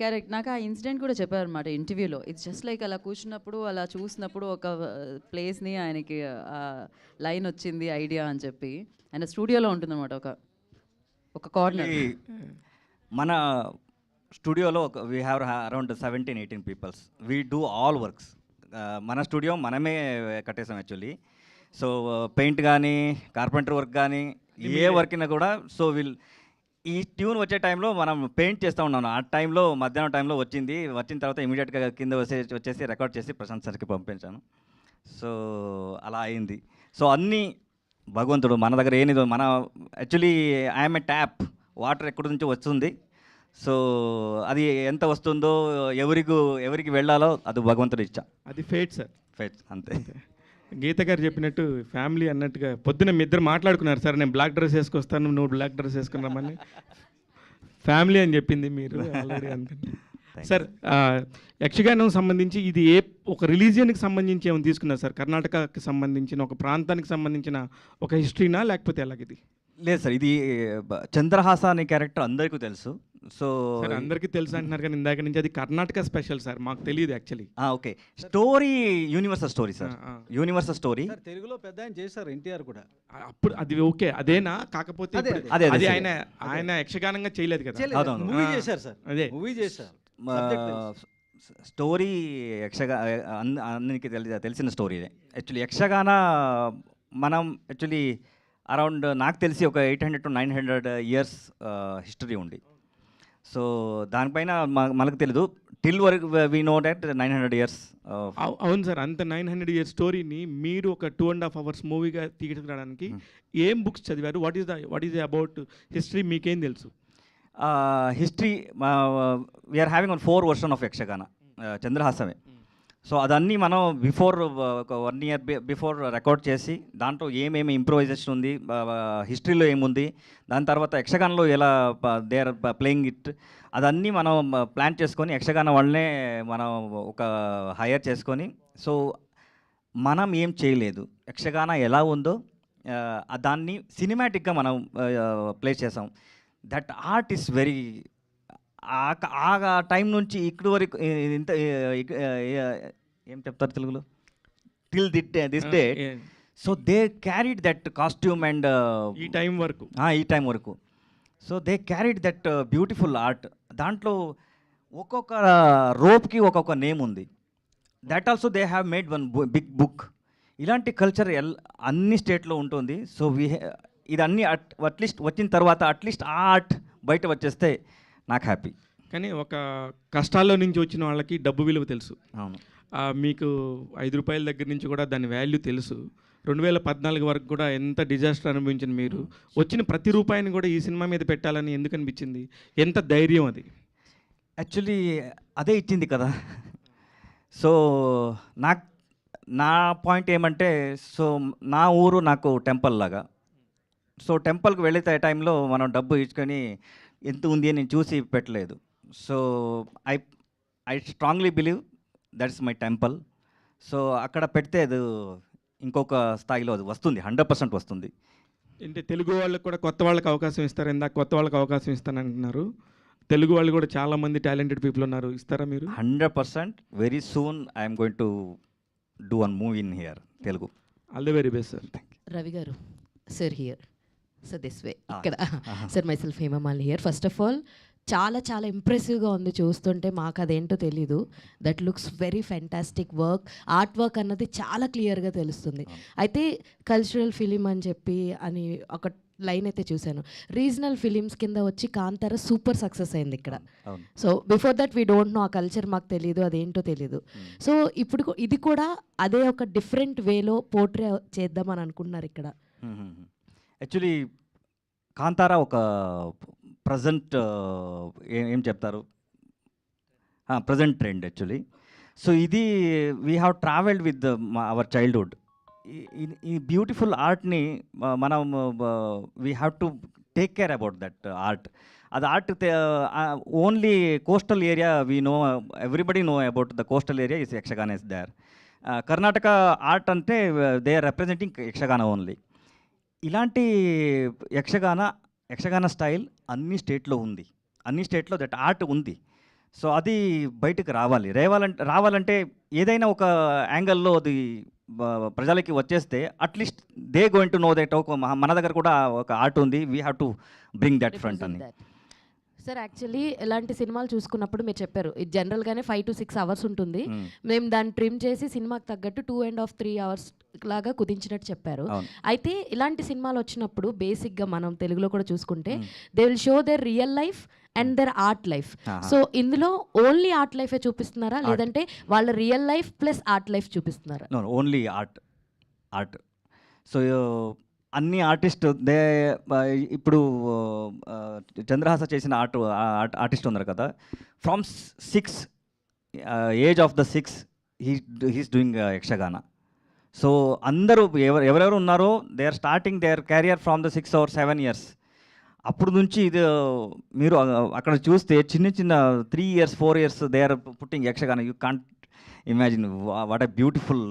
Correct. నాకు ఆ incident కూడా చెప్పారనమాట ఇంటర్వ్యూలో. ఇట్స్ జస్ట్ లైక్ అలా కూర్చున్నప్పుడు, అలా చూసినప్పుడు ఒక ప్లేస్‌ని ఆయనకి లైన్ వచ్చింది ఐడియా అని చెప్పి. ఆయన స్టూడియోలో ఉంటుందన్నమాట ఒక కార్నర్. మన స్టూడియోలో we have around 17-18 peoples. We do all works. మన స్టూడియో మనమే కట్టేసాం యాక్చువల్లీ. సో పెయింట్ కానీ, కార్పెంటర్ వర్క్ కానీ, ఏ వర్క్ అయినా కూడా సో ఈ ట్యూన్ వచ్చే టైంలో మనం పెయింట్ చేస్తూ ఉన్నాను. ఆ టైంలో మధ్యాహ్నం టైంలో వచ్చిన తర్వాత ఇమీడియట్గా కింద వచ్చేసి రికార్డ్ చేసి ప్రశాంత్ సార్కి పంపించాను. సో అలా అయింది. సో అన్నీ భగవంతుడు మన దగ్గర ఏనిదో మన actually I'm a tap. Water ఎక్కడి నుంచి వస్తుంది. సో అది ఎంత వస్తుందో ఎవరికి వెళ్ళాలో అది భగవంతుడు ఇచ్చా. అది ఫేట్ సార్. ఫేట్ అంతే. గీత గారు చెప్పినట్టు ఫ్యామిలీ అన్నట్టుగా పొద్దున్న మీ ఇద్దరు మాట్లాడుకున్నారు సార్, నేను బ్లాక్ డ్రెస్ వేసుకొస్తాను, నువ్వు బ్లాక్ డ్రెస్ వేసుకున్నామని. ఫ్యామిలీ అని చెప్పింది మీరు ఆల్రెడీ అనుకుంటే. సార్ యక్షగానం సంబంధించి ఇది ఒక రిలీజియన్కి సంబంధించి ఏమైనా తీసుకున్నారు సార్? కర్ణాటకకి సంబంధించిన ఒక ప్రాంతానికి సంబంధించిన ఒక హిస్టరీనా లేకపోతే ఎలాగిది? లేదు సార్, ఇది చంద్రహాస అనే క్యారెక్టర్ అందరికీ తెలుసు. సో అందరికీ తెలుసు అంటున్నారు కానీ ఇందాక నుంచి అది కర్ణాటక స్పెషల్ సార్, మాకు తెలియదు actually. Okay, story universal story sir. Universal story తెలుగులో పెద్ద ఆయన చేశారు, ఎన్టీఆర్ కూడా. అప్పుడు అది ఓకే అదేనా? కాకపోతే అది ఆయన యక్షగానంగా చేయలేదు కదా. మూవీ చేశారు సార్, అదే మూవీ చేశారు. స్టోరీ అందరికి తెలిసిన స్టోరీ. యాక్చువల్లీ యక్షగాన మనం యాక్చువల్లీ అరౌండ్ నాకు తెలిసి ఒక 800 to 900 ఇయర్స్ హిస్టరీ ఉంది. సో దానిపైన మనకు తెలీదు. టిల్ వరకు వీ నో దట్ 900 ఇయర్స్. అవును సార్, అంత 900 ఇయర్స్ స్టోరీని మీరు ఒక 2.5 hours మూవీగా తీసుకురావడానికి ఏం బుక్స్ చదివారు? వాట్ ఈస్ అబౌట్ హిస్టరీ మీకేం తెలుసు? History we are having one 4 version of Yakshagana, చంద్రహాసమే. సో అదన్నీ మనం ఒక 1 year బిఫోర్ రికార్డ్ చేసి దాంట్లో ఏమేమి ఇంప్రూవైజేషన్ ఉంది, హిస్టరీలో ఏముంది, దాని తర్వాత యక్షగానంలో ఎలా దే ఆర్ ప్లేయింగ్ ఇట్, అదన్నీ మనం ప్లాన్ చేసుకొని యక్షగాన వాళ్ళనే మనం ఒక హైర్ చేసుకొని, సో మనం ఏం చేయలేదు, యక్షగాన ఎలా ఉందో దాన్ని సినిమాటిక్గా మనం ప్లే చేసాం. దట్ ఆర్ట్ ఈస్ వెరీ ఆ టైం నుంచి ఇక్కడి వరకు ఇంత ఏం చెప్తారు తెలుగులో, till this day. So they carried that costume and ఈ టైం వరకు so they carried that beautiful art. దాంట్లో ఒక్కొక్క రోప్కి ఒక్కొక్క నేమ్ ఉంది. That also they have made one big book. ఇలాంటి కల్చర్ అన్ని స్టేట్లో ఉంటుంది. సో ఇదన్నీ అట్లీస్ట్ వచ్చిన తర్వాత అట్లీస్ట్ ఆ ఆర్ట్ బయట వచ్చేస్తే నాకు హ్యాపీ. కానీ ఒక కష్టాల్లో నుంచి వచ్చిన వాళ్ళకి డబ్బు విలువ తెలుసు. అవును, మీకు 5 రూపాయల దగ్గర నుంచి కూడా దాని వాల్యూ తెలుసు. 2014 వరకు కూడా ఎంత డిజాస్టర్ అనుభవించిన మీరు వచ్చిన ప్రతి రూపాయిని కూడా ఈ సినిమా మీద పెట్టాలని ఎందుకు అనిపించింది? ఎంత ధైర్యం అది? యాక్చువల్లీ అదే ఇచ్చింది కదా. సో నా పాయింట్ ఏమంటే, సో నా ఊరు నాకు టెంపుల్ లాగా. సో టెంపుల్కి వెళ్ళే టైంలో మనం డబ్బు ఇచ్చుకొని ఎంత ఉంది అని నేను చూసి పెట్టలేదు. So I strongly believe that's my temple. So అక్కడ పెడితే అది ఇంకొక స్థాయిలో అది వస్తుంది, 100% వస్తుంది. అంటే తెలుగు వాళ్ళకి కూడా కొత్త వాళ్ళకి అవకాశం ఇస్తారు. ఇందాక కొత్త వాళ్ళకి అవకాశం ఇస్తానంటున్నారు. తెలుగు వాళ్ళు కూడా చాలామంది టాలెంటెడ్ పీపుల్ ఉన్నారు, ఇస్తారా మీరు? 100%. Very soon I'm going to do one movie in here Telugu. All the very best sir. Ravi garu, sir here, so this way ఇక్కడ. Sir myself Hemamalini here. First of all చాలా చాలా ఇంప్రెసివ్గా ఉంది చూస్తుంటే. మాకు అదేంటో తెలీదు. That looks very fantastic work. Art work అన్నది చాలా క్లియర్గా తెలుస్తుంది. అయితే కల్చరల్ ఫిలిం అని చెప్పి ఒక లైన్ అయితే చూశాను. రీజనల్ ఫిలిమ్స్ కింద వచ్చి కాంతార సూపర్ సక్సెస్ అయింది ఇక్కడ. So before that we don't know, ఆ కల్చర్ మాకు తెలీదు, అదేంటో తెలీదు. సో ఇప్పుడు ఇది కూడా అదే ఒక డిఫరెంట్ వేలో పోర్ట్రే చేద్దామని అనుకుంటున్నారు ఇక్కడ. యాక్చువల్లీ కాంతార ఒక ప్రజెంట్ ఏం చెప్తారు, ప్రజెంట్ ట్రెండ్ యాక్చువల్లీ. సో ఇది we have travelled with our childhood. ఈ బ్యూటిఫుల్ ఆర్ట్ని మనం we have to take care about that art. అది art only coastal area we know, everybody know about the coastal area is Yakshagana is there. Karnataka art అంటే they are representing Yakshagana only. ఇలాంటి Yakshagana style అన్ని స్టేట్లో ఉంది, అన్ని స్టేట్లో దట్ ఆర్ట్ ఉంది. So అది బయటకు రావాలంటే ఏదైనా ఒక యాంగిల్లో అది ప్రజలకి వచ్చేస్తే at least they going to know that ఒక మన దగ్గర కూడా ఒక ఆర్ట్ ఉంది, we have to bring that front అని. సార్ యాక్చువల్లీ ఎలాంటి సినిమాలు చూసుకున్నప్పుడు మీరు చెప్పారు ఇది జనరల్గానే 5 to 6 hours ఉంటుంది, మేము దాన్ని ట్రిమ్ చేసి సినిమాకి తగ్గట్టు 2.5 3 hours లాగా కుదించినట్టు చెప్పారు. అయితే ఇలాంటి సినిమాలు వచ్చినప్పుడు బేసిక్గా మనం తెలుగులో కూడా చూసుకుంటే they will show their real life and their art life. So ఇందులో ఓన్లీ ఆర్ట్ లైఫే చూపిస్తున్నారా లేదంటే వాళ్ళ real life plus art life చూపిస్తున్నారా? Only art. సో అన్ని ఆర్టిస్ట్ ఇప్పుడు చంద్రహాస చేసిన ఆర్టిస్ట్ ఉన్నారు కదా, from 6 age of the 6 he's doing Yakshagana. So అందరూ ఎవరెవరు ఉన్నారో they are starting their career from the 6 or 7 years. అప్పుడు నుంచి ఇది మీరు అక్కడ చూస్తే చిన్న 3 years 4 years they are putting Yakshagana. You can't imagine what a beautiful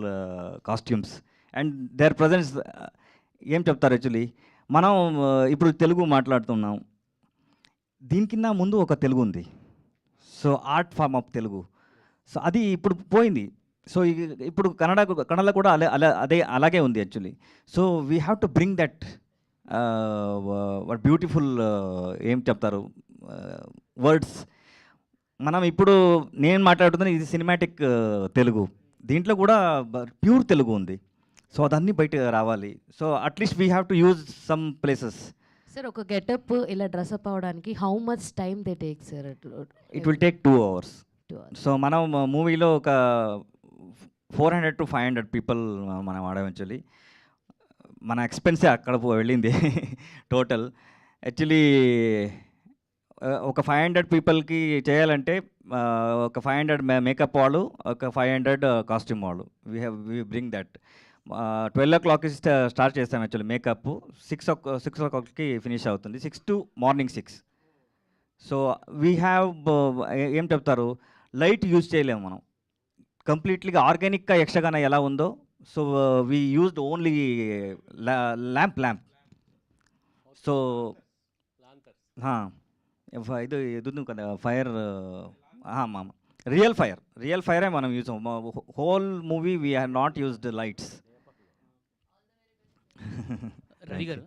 costumes and their presence. ఏం చెప్తారు యాక్చువల్లీ మనం ఇప్పుడు తెలుగు మాట్లాడుతున్నాం, దీని కింద ముందు ఒక తెలుగు ఉంది. So art form of Telugu. So అది ఇప్పుడు పోయింది. సో ఇప్పుడు కన్నడలో కూడా అలాగే ఉంది actually. So we have to bring that beautiful ఏం చెప్తారు వర్డ్స్. మనం ఇప్పుడు నేను మాట్లాడుతున్న ఇది సినిమాటిక్ తెలుగు, దీంట్లో కూడా ప్యూర్ తెలుగు ఉంది. సో అదన్నీ బయట రావాలి. So at least we have to use some places. Sir ఒక గెటప్ ఇలా డ్రెస్అప్ అవడానికి how much time they take sir? It will take 2 hours. So మనం మూవీలో ఒక 400 to 500 people మనం ఆడవచ్చులీ. మన ఎక్స్పెన్సే అక్కడ వెళ్ళింది టోటల్. యాక్చువల్లీ ఒక 500 peopleకి చేయాలంటే ఒక 500 మేకప్ వాళ్ళు, ఒక 500 కాస్ట్యూమ్ వాళ్ళు. We bring that. 12 o'clock start చేస్తాం యాక్చువల్లీ మేకప్. 6 o'clockకి ఫినిష్ అవుతుంది, 6 to morning 6. So we have ఏం చెప్తారు లైట్ యూజ్ చేయలేము మనం కంప్లీట్లీగా. ఆర్గానిక్గా యక్షగాన ఎలా ఉందో so we used only lamp. So ఇది ఉంది కదా ఫైర్, రియల్ ఫైరే మనం use. Whole movie we have not used lights. Ravi గారు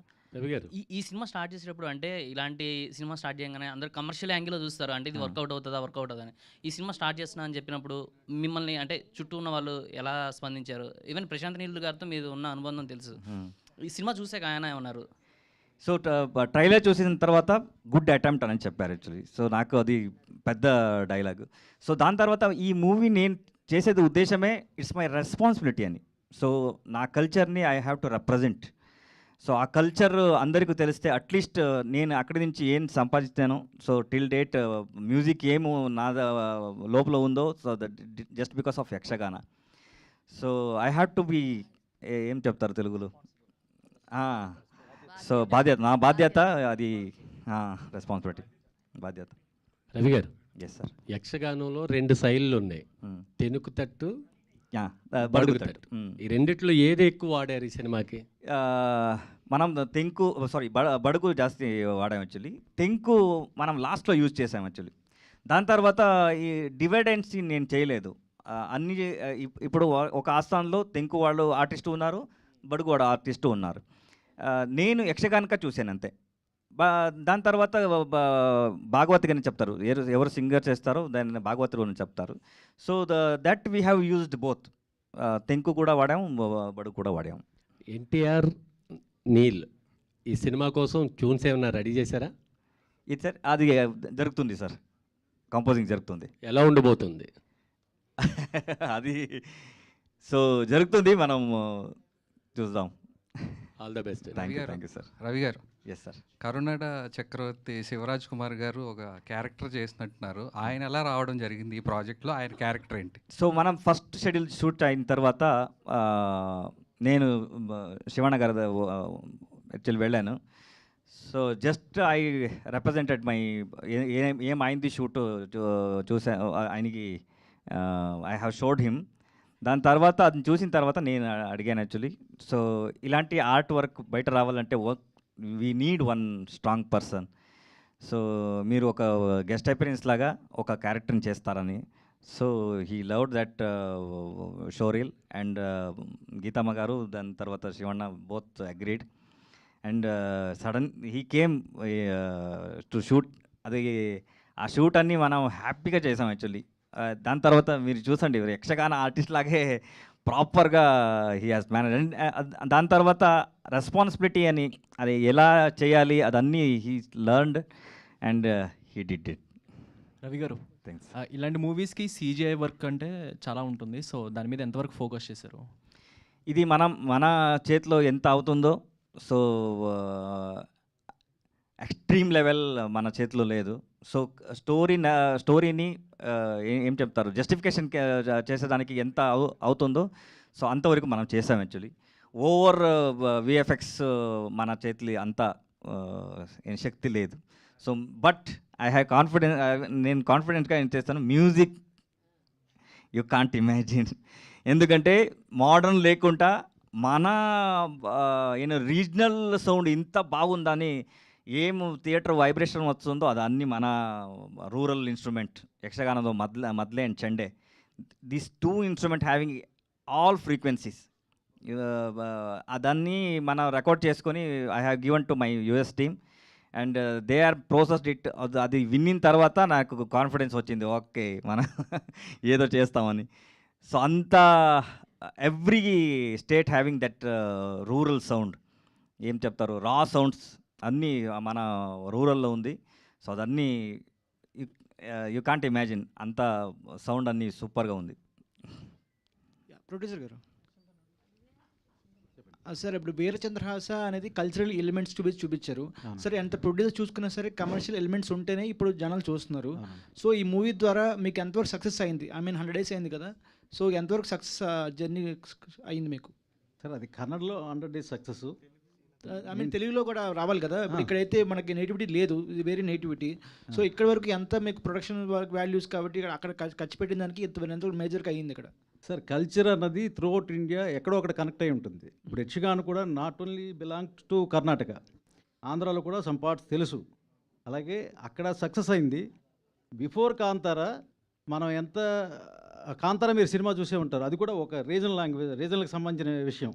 ఈ సినిమా స్టార్ట్ చేసేటప్పుడు అంటే ఇలాంటి సినిమా స్టార్ట్ చేయగానే అందరు కమర్షియల్ యాంగిల్లో చూస్తారు, అంటే ఇది వర్కౌట్ అవుతుందా అని. ఈ సినిమా స్టార్ట్ చేస్తున్నా అని చెప్పినప్పుడు మిమ్మల్ని అంటే చుట్టూ ఉన్న వాళ్ళు ఎలా స్పందించారు? ఈవెన్ ప్రశాంత్ నీల్ గారితో మీరు ఉన్న అనుబంధం తెలుసు, ఈ సినిమా చూసాక ఆయన ఏమన్నారు? సో ట్రైలర్ చూసిన తర్వాత గుడ్ అటెంప్ట్ అని చెప్పారు యాక్చువల్లీ. సో నాకు అది పెద్ద డైలాగ్. సో దాని తర్వాత ఈ మూవీ నేను చేసేది ఉద్దేశమే ఇట్స్ మై రెస్పాన్సిబిలిటీ అని. సో నా కల్చర్ని I have to represent. So ఆ కల్చర్ అందరికీ తెలిస్తే అట్లీస్ట్ నేను అక్కడి నుంచి ఏం సంపాదిస్తాను. సో టిల్ డేట్ మ్యూజిక్ ఏమో నా లోపల ఉందో so that just because of Yakshagana. So I have to be ఏం చెప్తారు తెలుగులో, సో నా బాధ్యత అది, రెస్పాన్సిబిలిటీ, బాధ్యత. రవి గారు, ఎస్ సార్. యక్షగానంలో 2 శైలులు ఉన్నాయి, తెనుకు తట్టు, బడుగు తట్టు. ఈ రెండిట్లో ఏది ఎక్కువ వాడారు ఈ సినిమాకి? మనం బడుగు జాస్తి వాడాం యాక్చువల్లీ. తెంకు మనం లాస్ట్లో యూజ్ చేసాం యాక్చువల్లీ. దాని తర్వాత ఈ డివైడెన్స్ నేను చేయలేదు. అన్ని ఇప్పుడు ఒక ఆస్థానంలో తెంకు వాళ్ళు ఆర్టిస్టు ఉన్నారు, బడుగు వాడు ఆర్టిస్టు ఉన్నారు. నేను యక్షగానక చూశాను అంతే. దాని తర్వాత భాగవతి అని చెప్తారు, ఎవరు సింగర్ చేస్తారో దాన్ని భాగవతులు అని చెప్తారు. So that we have used both. తెంకు కూడా వాడాము, బడుగు కూడా వాడాము. ఎన్టీఆర్, నీల్ ఈ సినిమా కోసం ట్యూన్స్ ఏమన్నా రెడీ చేశారా? ఇది సార్ అది జరుగుతుంది సార్, కంపోజింగ్ జరుగుతుంది. ఎలా ఉండబోతుంది అది సో జరుగుతుంది, మనం చూద్దాం. All the best. Thank you sir. Ravi గారు, ఎస్ సార్. కరునాడ చక్రవర్తి శివరాజ్ కుమార్ గారు ఒక క్యారెక్టర్ చేసినట్టున్నారు, ఆయన ఎలా రావడం జరిగింది ఈ ప్రాజెక్ట్లో? ఆయన క్యారెక్టర్ ఏంటి? సో మనం ఫస్ట్ షెడ్యూల్ షూట్ అయిన తర్వాత నేను శివಣ್ణ గారి యాక్చువల్లీ వెళ్ళాను. So just I represented my ఏం అయింది షూట్ చూసా ఆయనకి, ఐ హ్యావ్ షోడ్ హిమ్. దాని తర్వాత అది చూసిన తర్వాత నేను అడిగాను యాక్చువల్లీ. సో ఇలాంటి ఆర్ట్ వర్క్ బయట రావాలంటే we need one strong person. So మీరు ఒక గెస్ట్ అపిరెన్స్ లాగా ఒక క్యారెక్టర్ని చేస్తారని. So he love that showreel and Geethamma garu, దాని తర్వాత Shivanna both agreed. And sudden he came to shoot. అది ఆ షూట్ అన్నీ మనం హ్యాపీగా చేసాం యాక్చువల్లీ. దాని తర్వాత మీరు చూసండి, యక్షగాన ఆర్టిస్ట్ లాగే ప్రాపర్గా హీ హాజ్ మేనేజ్. అండ్ దాని తర్వాత రెస్పాన్సిబిలిటీ అని అది ఎలా చేయాలి అదన్నీ he learned and he did it. Ravi గారు, థ్యాంక్స్. ఇలాంటి మూవీస్కి CGI వర్క్ అంటే చాలా ఉంటుంది. సో దాని మీద ఎంతవరకు ఫోకస్ చేశారు? ఇది మన చేతిలో ఎంత అవుతుందో, సో ఎక్స్ట్రీమ్ లెవెల్ మన చేతిలో లేదు. సో స్టోరీని ఏం చెప్తారు, జస్టిఫికేషన్ చేసేదానికి ఎంత అవుతుందో సో అంతవరకు మనం చేసాం యాక్చువల్లీ. ఓవర్ VFX మన చేతిలో అంత ఏం శక్తి లేదు. So but I have confidence, నేను కాన్ఫిడెంట్గా ఏం చేస్తాను. Music you can't imagine. ఎందుకంటే మోడర్న్ లేకుండా మన రీజనల్ సౌండ్ ఇంత బాగుందని, ఏం థియేటర్ వైబ్రేషన్ వస్తుందో అది అన్నీ మన రూరల్ ఇన్స్ట్రుమెంట్ యక్షగానంలో maddale and chende. These 2 instrument having all frequencies. అదన్నీ మనం రికార్డ్ చేసుకొని I have given to my US team and they are processed it. అది విన్నిన తర్వాత నాకు కాన్ఫిడెన్స్ వచ్చింది, ఓకే మనం ఏదో చేస్తామని. సో అంత every state having that rural sound, ఏం చెప్తారు, రా సౌండ్స్ అన్నీ మన రూరల్లో ఉంది. సో అదన్నీ యూ కాంట్ ఇమాజిన్, అంత సౌండ్ అన్నీ సూపర్గా ఉంది. ప్రొడ్యూసర్ గారు, సార్ ఇప్పుడు వీరచంద్రహాస అనేది కల్చరల్ ఎలిమెంట్స్ చూపించారు. సరే ఎంత ప్రొడ్యూసర్ చూసుకున్నా సరే కమర్షియల్ ఎలిమెంట్స్ ఉంటేనే ఇప్పుడు జనాలు చూస్తున్నారు. సో ఈ మూవీ ద్వారా మీకు ఎంతవరకు సక్సెస్ అయింది? 100 days అయింది కదా, సో ఎంతవరకు సక్సెస్ జర్నీ అయింది మీకు? సార్ అది కన్నడలో 100 days సక్సెస్. తెలుగులో కూడా రావాలి కదా. ఇప్పుడు ఇక్కడైతే మనకి నేటివిటీ లేదు, ఇది వేరే నేటివిటీ. సో ఇక్కడ వరకు ఎంత మీకు ప్రొడక్షన్ వాల్యూస్ కాబట్టి అక్కడ ఖర్చు పెట్టిన దానికి ఎంత మేజర్గా అయ్యింది ఇక్కడ? సార్ కల్చర్ అన్నది త్రూ అవుట్ ఇండియా ఎక్కడో ఒకటి కనెక్ట్ అయి ఉంటుంది. ఇప్పుడు యక్షగాన్ కూడా not only belongs to Karnataka, ఆంధ్రాలో కూడా సమ్ పార్ట్స్ తెలుసు. అలాగే అక్కడ సక్సెస్ అయింది. బిఫోర్ కాంతారా మనం ఎంత కాంతారా మీరు సినిమా చూసే ఉంటారు, అది కూడా ఒక రీజనల్ లాంగ్వేజ్, రీజనల్కి సంబంధించిన విషయం.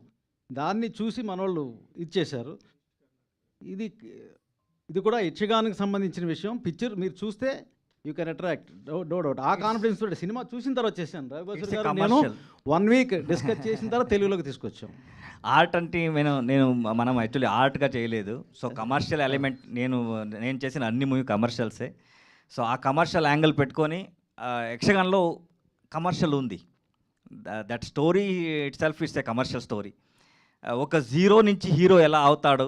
దాన్ని చూసి మనోళ్ళు ఇచ్చేశారు. ఇది కూడా యక్షగానికి సంబంధించిన విషయం. పిక్చర్ మీరు చూస్తే you can attract, no doubt. ఆ కాన్ఫిడెన్స్ తోటి సినిమా చూసిన తర్వాత చేశాను. రవిబాబు గారు నేను 1 week డిస్కస్ చేసిన తర్వాత తెలుగులోకి తీసుకొచ్చాం. ఆర్ట్ అంటే మనం యాక్చువల్లీ ఆర్ట్గా చేయలేదు. సో కమర్షియల్ ఎలిమెంట్, నేను చేసిన అన్ని మూవీ కమర్షియల్సే. సో ఆ కమర్షియల్ యాంగిల్ పెట్టుకొని యక్షగాన్లో కమర్షియల్ ఉంది. That story it self it's a commercial story. ఒక జీరో నుంచి హీరో ఎలా అవుతాడు,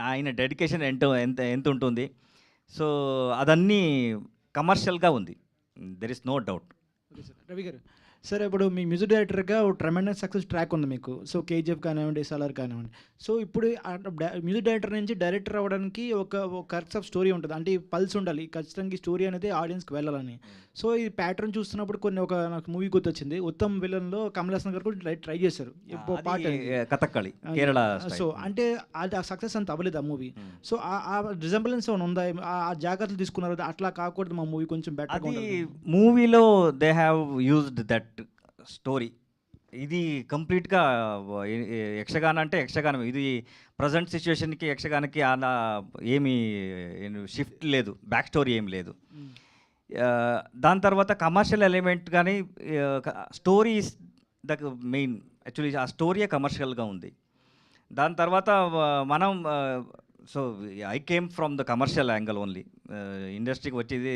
ఆయన డెడికేషన్ ఎంత ఉంటుంది, సో అదన్నీ కమర్షియల్గా ఉంది. There is no doubt. Ravi garu, సరే ఇప్పుడు మీ మ్యూజిక్ డైరెక్టర్గా ఒక ట్రెమెండస్ సక్సెస్ ట్రాక్ ఉంది మీకు. సో KGF కానివ్వండి, SLR కానివ్వండి. సో ఇప్పుడు మ్యూజిక్ డైరెక్టర్ నుంచి డైరెక్టర్ అవ్వడానికి ఒక కరెక్ట్ ఆఫ్ స్టోరీ ఉంటుంది, అంటే పల్స్ ఉండాలి ఖచ్చితంగా. ఈ స్టోరీ అనేది ఆడియన్స్కి వెళ్ళాలని. సో ఈ ప్యాటర్న్ చూస్తున్నప్పుడు నాకు మూవీ గుర్తొచ్చింది, ఉత్తమ్ విలన్లో కమల్ హాసన్ గారు కూడా ట్రై చేశారు పాట, కథక్కళి కేరళ. సో అంటే అది ఆ సక్సెస్ అంత అవ్వలేదు ఆ మూవీ. సో ఆ రిజంబలెన్స్ ఏమైనా ఉందా? ఆ జాగ్రత్తలు తీసుకున్నారు, అట్లా కాకూడదు మా మూవీ కొంచెం బెటర్. అది మూవీలో they have used that story. ఇది కంప్లీట్గా యక్షగాన అంటే యక్షగానం. ఇది ప్రజెంట్ సిచ్యువేషన్కి యక్షగానకి అలా ఏమీ షిఫ్ట్ లేదు, బ్యాక్ స్టోరీ ఏం లేదు. దాని తర్వాత కమర్షియల్ ఎలిమెంట్ కానీ story is the main. Actually ఆ స్టోరీయే కమర్షియల్గా ఉంది. దాని తర్వాత మనం so I came from the commercial angle only. ఇండస్ట్రీకి వచ్చేది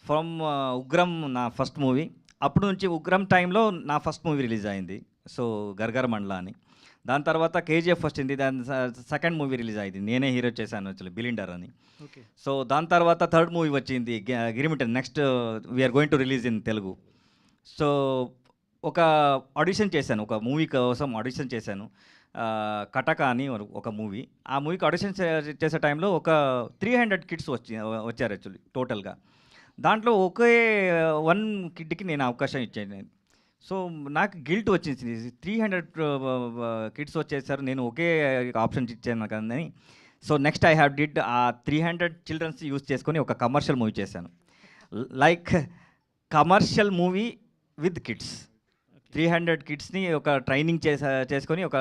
ఫ్రమ్ ఉగ్రం నా ఫస్ట్ మూవీ. అప్పుడు నుంచి ఉగ్రం టైంలో నా ఫస్ట్ మూవీ రిలీజ్ అయింది, సో గర్గర మండల అని. దాని తర్వాత KGF వచ్చింది, దాని సెకండ్ మూవీ రిలీజ్ అయింది, నేనే హీరో చేశాను యాక్చువల్లీ, బిలిండర్ అని. సో దాని తర్వాత థర్డ్ మూవీ వచ్చింది గిరిమిటన్. Next we are going to release in Telugu. So ఒక ఆడిషన్ చేశాను, ఒక మూవీ కోసం ఆడిషన్ చేశాను, కటక అని ఒక మూవీ. ఆ మూవీకి ఆడిషన్ చేసే టైంలో ఒక 300 kids వచ్చారు యాక్చువల్లీ టోటల్గా. దాంట్లో ఒకే 1 kidకి నేను అవకాశం ఇచ్చాను. సో నాకు గిల్ట్ వచ్చింది, 300 kids వచ్చేసారు, నేను ఒకే ఆప్షన్ ఇచ్చాను కానీ. So next I have did ఆ 300 చిల్డ్రన్స్ యూజ్ చేసుకొని ఒక కమర్షియల్ మూవీ చేశాను. Like commercial movie with kids. 300 కిడ్స్ని ఒక ట్రైనింగ్ చేసుకొని ఒక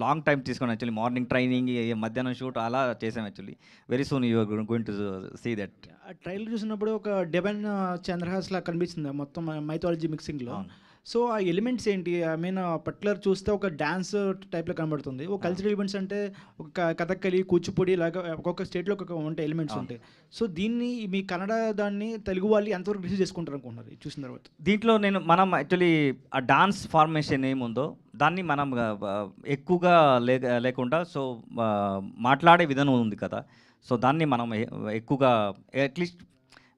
లాంగ్ టైం తీసుకొని యాక్చువల్లీ మార్నింగ్ ట్రైనింగ్, మధ్యాహ్నం షూట్ అలా చేసాం actually. Very soon you are going to see that. ఆ ట్రైలర్ చూసినప్పుడు ఒక డివైన్ చంద్రహాస్ లా కనిపిస్తుంది మొత్తం మైథాలజీ మిక్సింగ్లో. సో ఆ ఎలిమెంట్స్ ఏంటి? ఐ మీన్ పర్టికులర్ చూస్తే ఒక డ్యాన్స్ టైప్లో కనబడుతుంది. ఒక కల్చరల్ ఎలిమెంట్స్ అంటే ఒక కథక్కలి, కూచిపూడి ఇలాగా ఒక్కొక్క స్టేట్లో ఒక్కొక్క ఉంటాయి ఎలిమెంట్స్ ఉంటాయి. సో దీన్ని మీ కన్నడ దాన్ని తెలుగు వాళ్ళు ఎంతవరకు రిసీవ్ చేసుకుంటారు అనుకుంటున్నారు ఇది చూసిన తర్వాత? దీంట్లో మనం యాక్చువల్లీ ఆ డాన్స్ ఫార్మేషన్ ఏముందో దాన్ని మనం ఎక్కువగా లేకుండా సో మాట్లాడే విధానం ఉంది కదా, సో దాన్ని మనం ఎక్కువగా at least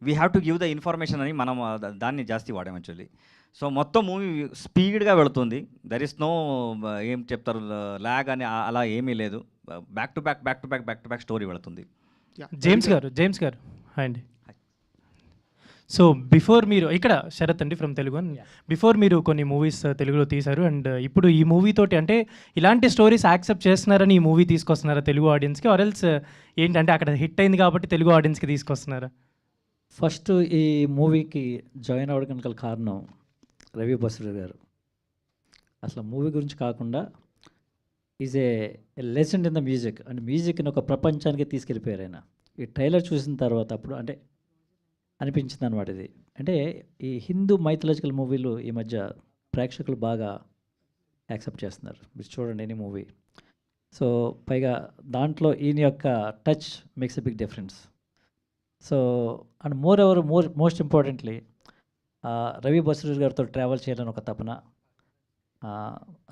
we have to give the information అని మనం దాన్ని జాస్తి వాడాం యాక్చువల్లీ. సో మొత్తం మూవీ స్పీడ్గా వెళుతుంది. దర్ ఇస్ నో ఏం చెప్తారు ల్యాగ్ అని అలా ఏమీ లేదు. బ్యాక్ టు బ్యాక్ స్టోరీ వెళుతుంది. జేమ్స్ గారు హాయ్ అండి. సో బిఫోర్ మీరు ఇక్కడ శరత్ అండి ఫ్రమ్ తెలుగు. బిఫోర్ మీరు కొన్ని మూవీస్ తెలుగులో తీశారు అండ్ ఇప్పుడు ఈ మూవీ తోటి అంటే ఇలాంటి స్టోరీస్ యాక్సెప్ట్ చేస్తున్నారని ఈ మూవీ తీసుకొస్తున్నారా తెలుగు ఆడియన్స్కి, ఆర్ ఎల్స్ ఏంటంటే అక్కడ హిట్ అయింది కాబట్టి తెలుగు ఆడియన్స్కి తీసుకొస్తున్నారా? ఫస్ట్ ఈ మూవీకి జాయిన్ అవ్వడానికి గల కారణం రవి బస్రు గారు. అసలు మూవీ గురించి కాకుండా is a legend in the music and మ్యూజిక్ని ఒక ప్రపంచానికి తీసుకెళ్ళిపోయారు ఆయన. ఈ ట్రైలర్ చూసిన తర్వాత అప్పుడు అంటే అనిపించింది అనమాట ఇది. అంటే ఈ హిందూ మైథలాజికల్ మూవీలు ఈ మధ్య ప్రేక్షకులు బాగా యాక్సెప్ట్ చేస్తున్నారు. మీరు చూడండి ఎనీ మూవీ. సో పైగా దాంట్లో ఈయన యొక్క touch makes a big difference. So and most importantly Ravi Basrur గారితో ట్రావెల్ చేయాలని ఒక తపన.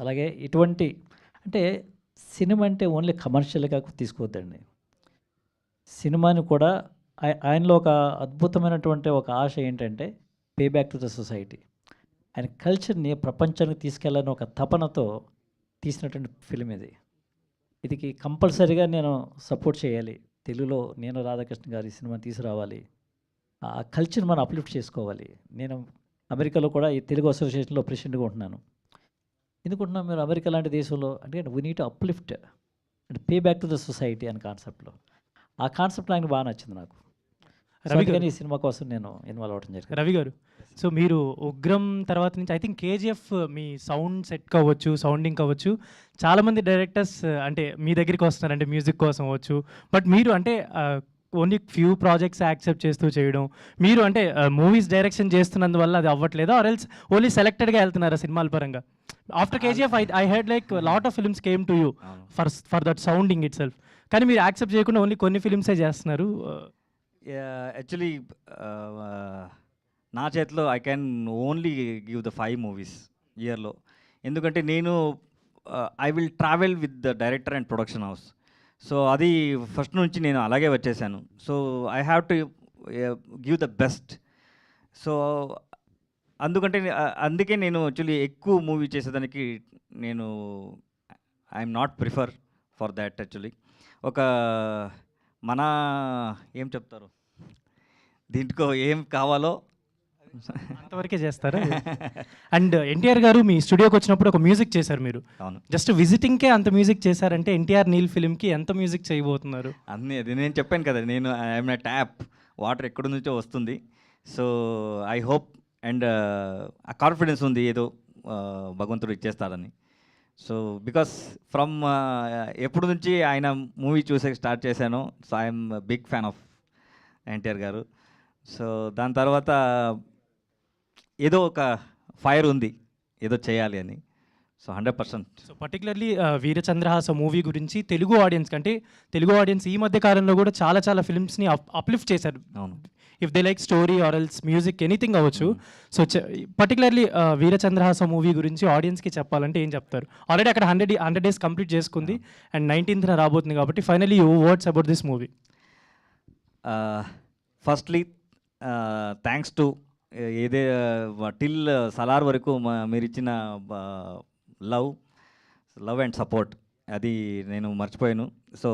అలాగే ఇటువంటి అంటే సినిమా అంటే ఓన్లీ కమర్షియల్గా తీసుకోవద్దండి. సినిమాని కూడా ఆయనలో ఒక అద్భుతమైనటువంటి ఒక ఆశ ఏంటంటే pay back to the society. ఆయన కల్చర్ని ప్రపంచానికి తీసుకెళ్ళాలని ఒక తపనతో తీసినటువంటి ఫిలిం ఇది. ఇది కంపల్సరీగా నేను సపోర్ట్ చేయాలి. తెలుగులో నేను రాధాకృష్ణ గారి సినిమా తీసుకురావాలి. ఆ కల్చర్ మనం అప్లిఫ్ట్ చేసుకోవాలి. నేను అమెరికాలో కూడా ఈ తెలుగు అసోసియేషన్లో ప్రెసిడెంట్గా ఉంటున్నాను. ఎందుకుంటున్నాం మీరు అమెరికా లాంటి దేశంలో అంటే we need to uplift and pay back to the society అనే కాన్సెప్ట్లో. ఆ కాన్సెప్ట్ నాకు బాగా నచ్చింది నాకు. రవి గారు ఈ సినిమా కోసం నేను ఇన్వాల్వ్ అవ్వడం జరిగింది. రవి గారు, సో మీరు ఉగ్రం తర్వాత నుంచి I think KGF me sound set కావచ్చు, సౌండింగ్ కావచ్చు, చాలామంది డైరెక్టర్స్ అంటే మీ దగ్గరికి వస్తున్నారు అంటే మ్యూజిక్ కోసం అవ్వచ్చు. బట్ మీరు అంటే ఓన్లీ ఫ్యూ ప్రాజెక్ట్స్ యాక్సెప్ట్ చేస్తూ చేయడం, మీరు అంటే మూవీస్ డైరెక్షన్ చేస్తున్నందువల్ల అది అవ్వట్లేదు, ఆర్ ఎల్స్ ఓన్లీ సెలెక్టెడ్గా వెళ్తున్నారా సినిమాల పరంగా? After KGF I head like lot of films came to you for that sounding it self, కానీ మీరు యాక్సెప్ట్ చేయకుండా ఓన్లీ కొన్ని ఫిల్మ్సే చేస్తున్నారు. యాక్చువల్లీ నా చేతిలో I can only give the 5 movies ఇయర్లో. ఎందుకంటే నేను I will travel with the director and production house. So అది ఫస్ట్ నుంచి నేను అలాగే వచ్చేసాను. So I have to give the best. So అందుకే నేను యాక్చువల్లీ ఎక్కువ మూవీ చేసేదానికి నేను I'm not prefer for that. Actually ఒక మన ఏం చెప్తారు దీంట్లో ఏం కావాలో అంతవరకే చేస్తారా? అండ్ ఎన్టీఆర్ గారు మీ స్టూడియోకి వచ్చినప్పుడు ఒక మ్యూజిక్ చేశారు మీరు. అవును, జస్ట్ విజిటింగ్కే అంత మ్యూజిక్ చేశారంటే ఎన్టీఆర్ నీల్ ఫిల్మ్కి ఎంత మ్యూజిక్ చేయబోతున్నారు? అన్నీ అది నేను చెప్పాను కదా, నేను ఐఎమ్ ఏ ట్యాప్, వాటర్ ఎక్కడి నుంచో వస్తుంది. సో ఐ హోప్ అండ్ ఆ కాన్ఫిడెన్స్ ఉంది ఏదో భగవంతుడు ఇచ్చేస్తాడని. సో బికాస్ ఫ్రమ్ ఎప్పుడు నుంచి ఆయన మూవీ చూసే స్టార్ట్ చేశాను. So I'm big fan of NTR garu. So దాని తర్వాత ఏదో ఒక ఫైర్ ఉంది, ఏదో చేయాలి అని. So 100%. So particularly Veerachandrahasa movie గురించి తెలుగు ఆడియన్స్ కంటే తెలుగు ఆడియన్స్ ఈ మధ్య కాలంలో కూడా చాలా చాలా ఫిల్మ్స్ని అప్లిఫ్ట్ చేశారు. అవును, if they like story or else music anything అవ్వచ్చు. సో పర్టికులర్లీ వీరచంద్రహాస మూవీ గురించి ఆడియన్స్కి చెప్పాలంటే ఏం చెప్తారు? ఆల్రెడీ అక్కడ 100 days కంప్లీట్ చేసుకుంది అండ్ 19th రాబోతుంది కాబట్టి finally you words about this movie. Firstly thanks to ఏదే టిల్ సలార్ వరకు మీరు ఇచ్చిన లవ్ అండ్ సపోర్ట్ అది నేను మర్చిపోయాను. సో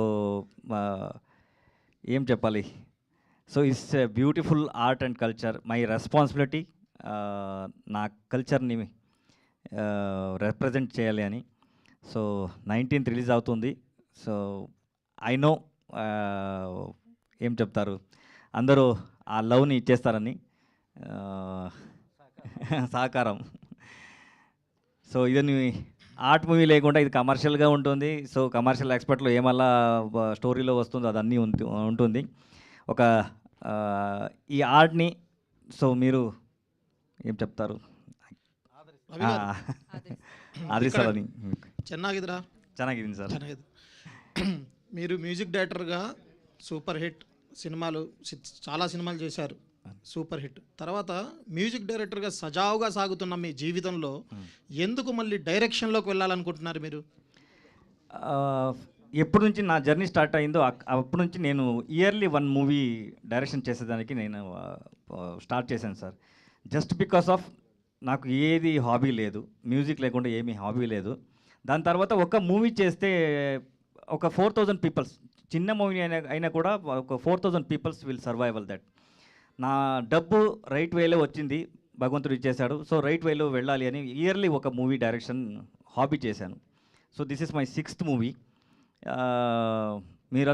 ఏం చెప్పాలి, so it's beautiful art and culture, my responsibility నా కల్చర్ని రిప్రజెంట్ చేయాలి అని. సో 19th రిలీజ్ అవుతుంది. సో ఐ నో ఏం చెప్తారు, అందరూ ఆ లవ్ని ఇచ్చేస్తారని, సహకారం. సో ఇదని ఆర్ట్ మూవీ లేకుండా ఇది కమర్షియల్గా ఉంటుంది. సో కమర్షియల్ ఎక్స్పర్ట్లో ఏమల్లా స్టోరీలో వస్తుందో అదన్నీ ఉంటుంది. ఒక ఈ ఆర్ట్ని సో మీరు ఏం చెప్తారు, ఆదరిస్తారని. ಚೆನ್ನಾಗಿದ್ದೀರಾ? ಚೆನ್ನಾಗಿದ್ದೀನಿ ಸರ್. ಚೆನ್ನಾಗಿದೆ. మీరు మ్యూజిక్ డైరెక్టర్గా సూపర్ హిట్ సినిమాలు చాలా సినిమాలు చేశారు, సూపర్ హిట్. తర్వాత మ్యూజిక్ డైరెక్టర్గా సజావుగా సాగుతున్న మీ జీవితంలో ఎందుకు మళ్ళీ డైరెక్షన్లోకి వెళ్ళాలనుకుంటున్నారు మీరు? ఎప్పటి నుంచి నా జర్నీ స్టార్ట్ అయిందో అప్పటి నుంచి నేను ఇయర్లీ 1 మూవీ డైరెక్షన్ చేసేదానికి నేను స్టార్ట్ చేశాను సార్. జస్ట్ బికాస్ ఆఫ్ నాకు ఏది హాబీ లేదు, మ్యూజిక్ లేకుండా ఏమీ హాబీ లేదు. దాని తర్వాత ఒక మూవీ చేస్తే ఒక 4000 పీపుల్స్, చిన్న మూవీ అయినా కూడా ఒక 4000 పీపుల్స్ విల్ సర్వైవల్ దట్. నా డబ్బు రైట్ వేలో వచ్చింది, భగవంతుడు ఇచ్చేశాడు. సో రైట్ వేలో వెళ్ళాలి అని ఇయర్లీ ఒక మూవీ డైరెక్షన్ హాబీ చేశాను. So this is my 6th movie. మీరు